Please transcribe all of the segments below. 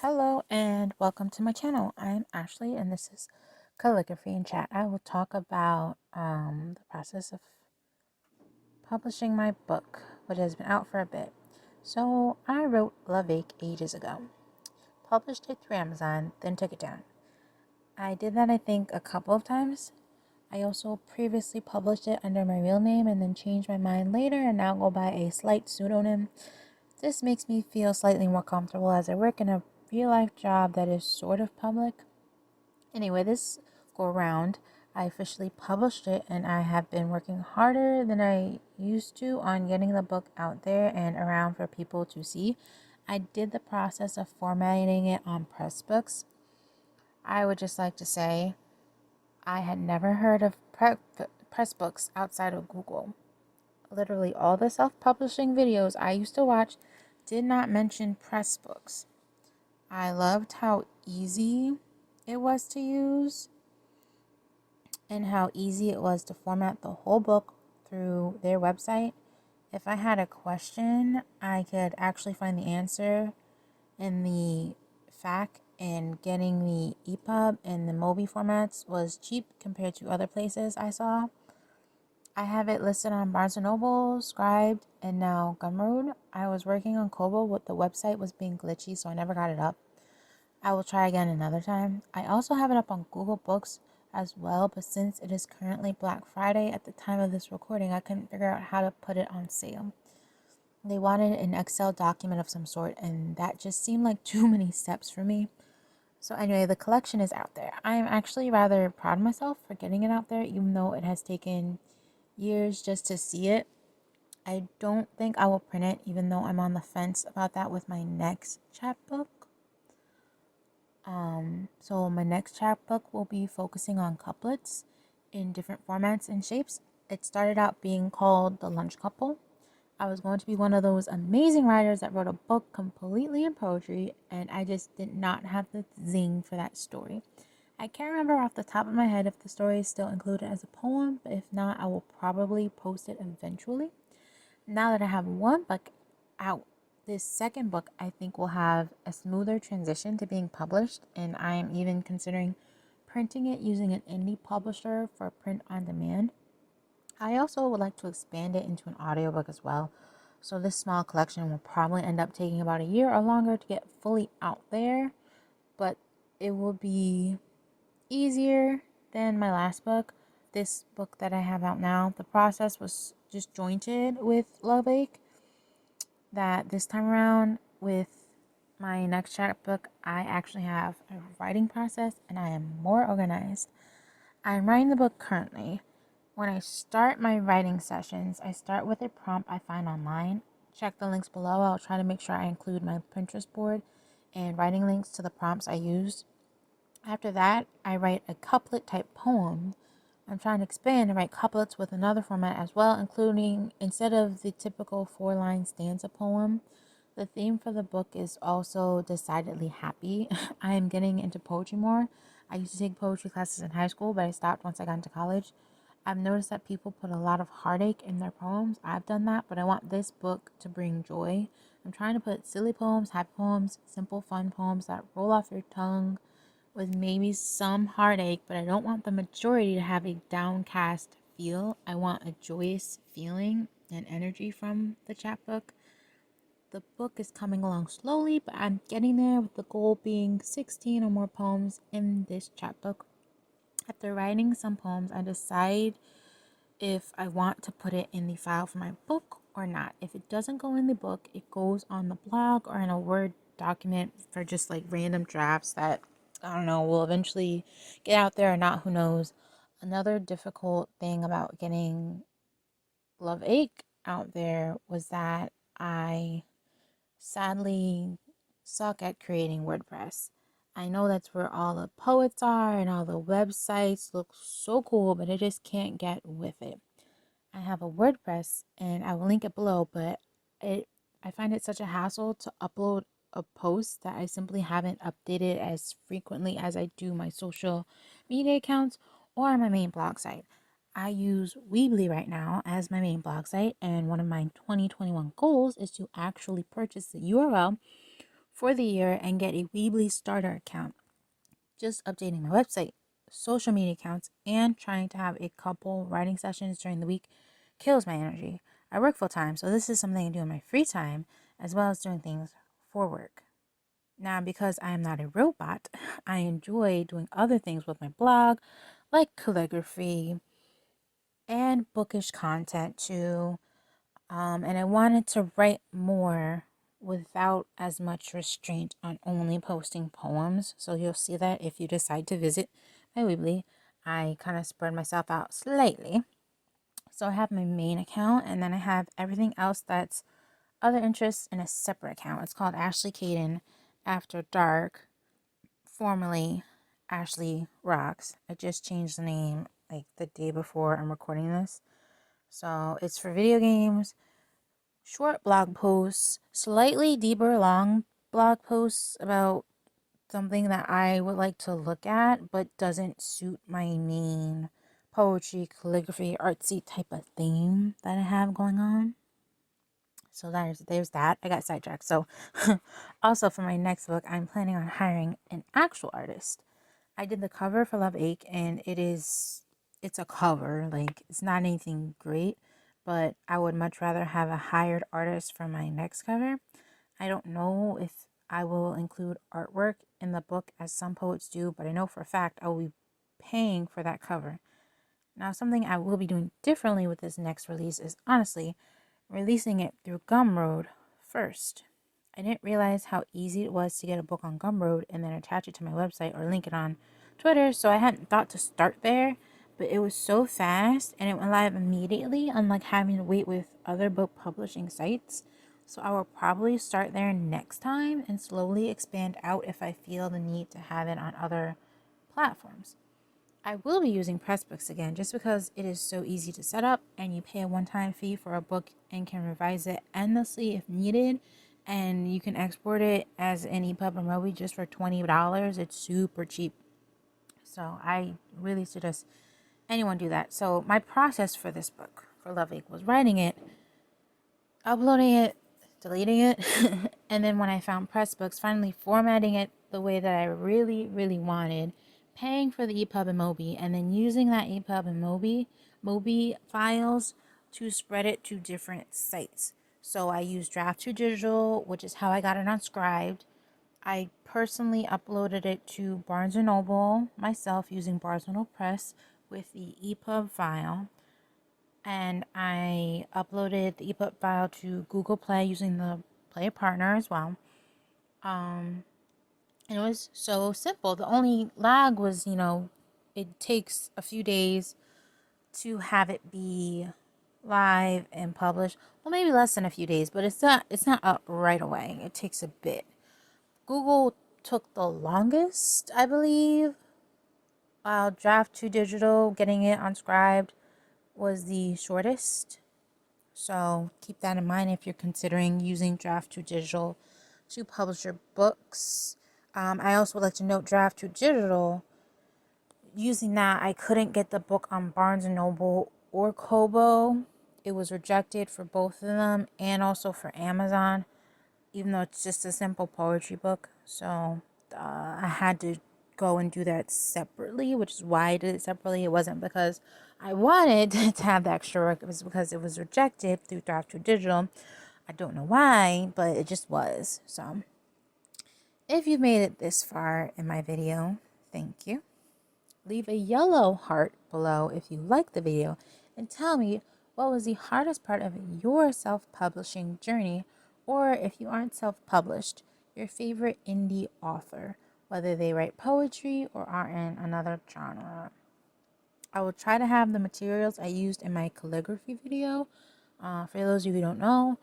Hello and welcome to my channel. I'm Ashley and this is Calligraphy Chat. I will talk about the process of publishing my book, which has been out for a bit. So I wrote Love Ache ages ago, published it through Amazon, then took it down. I did that I think a couple of times. I also previously published it under my real name and then changed my mind later and now go by a slight pseudonym. This makes me feel slightly more comfortable as I work in a real-life job that is sort of public. Anyway, this go around, I officially published it and I have been working harder than I used to on getting the book out there and around for people to see. I did the process of formatting it on Pressbooks. I would just like to say I had never heard of Pressbooks outside of Google. Literally all the self-publishing videos I used to watch did not mention Pressbooks. I loved how easy it was to use and how easy it was to format the whole book through their website. If I had a question, I could actually find the answer in the FAQ, and getting the EPUB and the MOBI formats was cheap compared to other places I saw. I have it listed on Barnes & Noble, Scribd, and now Gumroad. I was working on Kobo, but the website was being glitchy, so I never got it up. I will try again another time. I also have it up on Google Books as well, but since it is currently Black Friday at the time of this recording, I couldn't figure out how to put it on sale. They wanted an Excel document of some sort, and that just seemed like too many steps for me. So anyway, the collection is out there. I am actually rather proud of myself for getting it out there, even though it has taken years just to see it. I don't think I will print it, even though I'm on the fence about that with my next chapbook. So my next chapbook will be focusing on couplets in different formats and shapes. It started out being called The Lunch Couple. I was going to be one of those amazing writers that wrote a book completely in poetry, and I just did not have the zing for that story. I can't remember off the top of my head if the story is still included as a poem, but if not, I will probably post it eventually. Now that I have one book out, this second book I think will have a smoother transition to being published, and I am even considering printing it using an indie publisher for print on demand. I also would like to expand it into an audiobook as well, so this small collection will probably end up taking about a year or longer to get fully out there, but it will be easier than my last book. This book that I have out now, the process was disjointed with Love Ache, that this time around with my next chapbook, I actually have a writing process and I am more organized. I'm writing the book currently. When I start my writing sessions, I start with a prompt I find online. Check the links below. I'll try to make sure I include my Pinterest board and writing links to the prompts I used. After that, I write a couplet type poem. I'm trying to expand and write couplets with another format as well, including, instead of the typical 4-line stanza poem, the theme for the book is also decidedly happy. I am getting into poetry more. I used to take poetry classes in high school, but I stopped once I got into college. I've noticed that people put a lot of heartache in their poems. I've done that, but I want this book to bring joy. I'm trying to put silly poems, happy poems, simple, fun poems that roll off your tongue with maybe some heartache, but I don't want the majority to have a downcast feel. I want a joyous feeling and energy from the chapbook. The book is coming along slowly, but I'm getting there, with the goal being 16 or more poems in this chapbook. After writing some poems, I decide if I want to put it in the file for my book or not. If it doesn't go in the book, it goes on the blog or in a Word document for just like random drafts that, I don't know, will eventually get out there or not, who knows. Another difficult thing about getting Love Ache out there was that I sadly suck at creating WordPress. I know that's where all the poets are and all the websites look so cool, but I just can't get with it. I have a WordPress and I will link it below, but I find it such a hassle to upload a post that I simply haven't updated as frequently as I do my social media accounts or my main blog site. I use Weebly right now as my main blog site, and one of my 2021 goals is to actually purchase the URL for the year and get a Weebly starter account. Just updating my website, social media accounts, and trying to have a couple writing sessions during the week kills my energy. I work full time, so this is something I do in my free time as well as doing things for work. Now, because I am not a robot, I enjoy doing other things with my blog, like calligraphy and bookish content too. And I wanted to write more without as much restraint on only posting poems. So you'll see that if you decide to visit my Weebly, I kind of spread myself out slightly. So I have my main account, and then I have everything else that's other interests in a separate account. It's called Ashley Caden After Dark, formerly Ashley Rocks. I just changed the name like the day before I'm recording this. So it's for video games, short blog posts, slightly deeper long blog posts about something that I would like to look at but doesn't suit my main poetry, calligraphy, artsy type of theme that I have going on. So there's that. I got sidetracked. So also for my next book, I'm planning on hiring an actual artist. I did the cover for Love Ache, and it's a cover. Like, it's not anything great, but I would much rather have a hired artist for my next cover. I don't know if I will include artwork in the book as some poets do, but I know for a fact I will be paying for that cover. Now, something I will be doing differently with this next release is honestly releasing it through Gumroad first. I didn't realize how easy it was to get a book on Gumroad and then attach it to my website or link it on Twitter, so I hadn't thought to start there, but it was so fast and it went live immediately, unlike having to wait with other book publishing sites. So I will probably start there next time and slowly expand out if I feel the need to have it on other platforms. I will be using pressbooks again just because it is so easy to set up, and you pay a one-time fee for a book and can revise it endlessly if needed, and you can export it as an EPUB or MOBI just for $20. It's super cheap. So I really suggest anyone do that. So my process for this book, for Love Ache, was writing it, uploading it, deleting it, and then when I found pressbooks, finally formatting it the way that I really, really wanted, paying for the EPUB and MOBI, and then using that EPUB and MOBI files to spread it to different sites. So I used Draft2Digital, which is how I got it on Scribd. I personally uploaded it to Barnes & Noble myself using Barnes & Noble Press with the EPUB file. And I uploaded the EPUB file to Google Play using the Play Partner as well. And it was so simple. The only lag was, it takes a few days to have it be live and published. Well, maybe less than a few days, but it's not up right away. It takes a bit. Google took the longest, I believe. While Draft2Digital, getting it on Scribd, was the shortest. So keep that in mind if you're considering using Draft2Digital to publish your books. I also would like to note Draft2Digital. Using that, I couldn't get the book on Barnes & Noble or Kobo. It was rejected for both of them and also for Amazon, even though it's just a simple poetry book. So I had to go and do that separately, which is why I did it separately. It wasn't because I wanted to have the extra work. It was because it was rejected through Draft2Digital. I don't know why, but it just was. So if you've made it this far in my video, thank you. Leave a yellow heart below if you like the video, and tell me what was the hardest part of your self-publishing journey, or if you aren't self-published, your favorite indie author, whether they write poetry or are in another genre. I will try to have the materials I used in my calligraphy video. For those of you who don't know,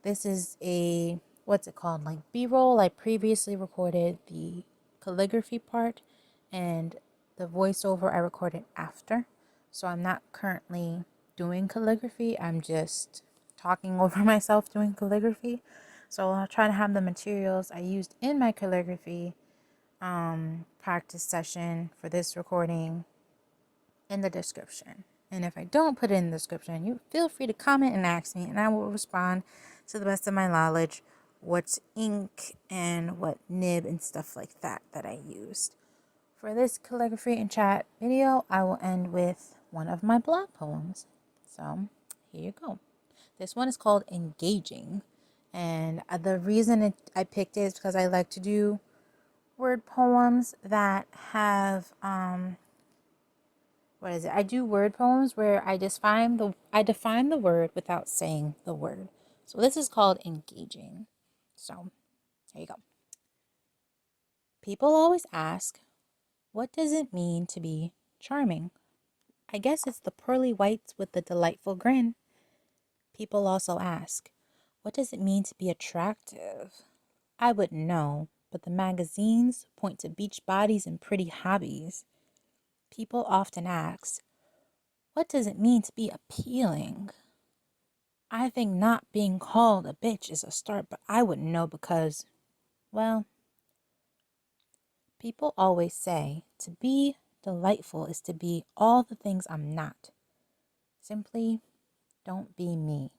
this is a, what's it called, like B-roll. I previously recorded the calligraphy part, and the voiceover I recorded after. So I'm not currently doing calligraphy. I'm just talking over myself doing calligraphy. So I'll try to have the materials I used in my calligraphy practice session for this recording in the description. And if I don't put it in the description, you feel free to comment and ask me, and I will respond to the best of my knowledge what's ink and what nib and stuff like that I used. For this calligraphy and chat video, I will end with one of my blog poems. So here you go. This one is called Engaging. And the reason I picked it is because I like to do word poems that have, I do word poems where I define the word without saying the word. So this is called Engaging. So here you go. People always ask, what does it mean to be charming? I guess it's the pearly whites with the delightful grin. People also ask, what does it mean to be attractive? I wouldn't know, but the magazines point to beach bodies and pretty hobbies. People often ask, what does it mean to be appealing? I think not being called a bitch is a start, but I wouldn't know because, well, people always say to be delightful is to be all the things I'm not. Simply don't be me.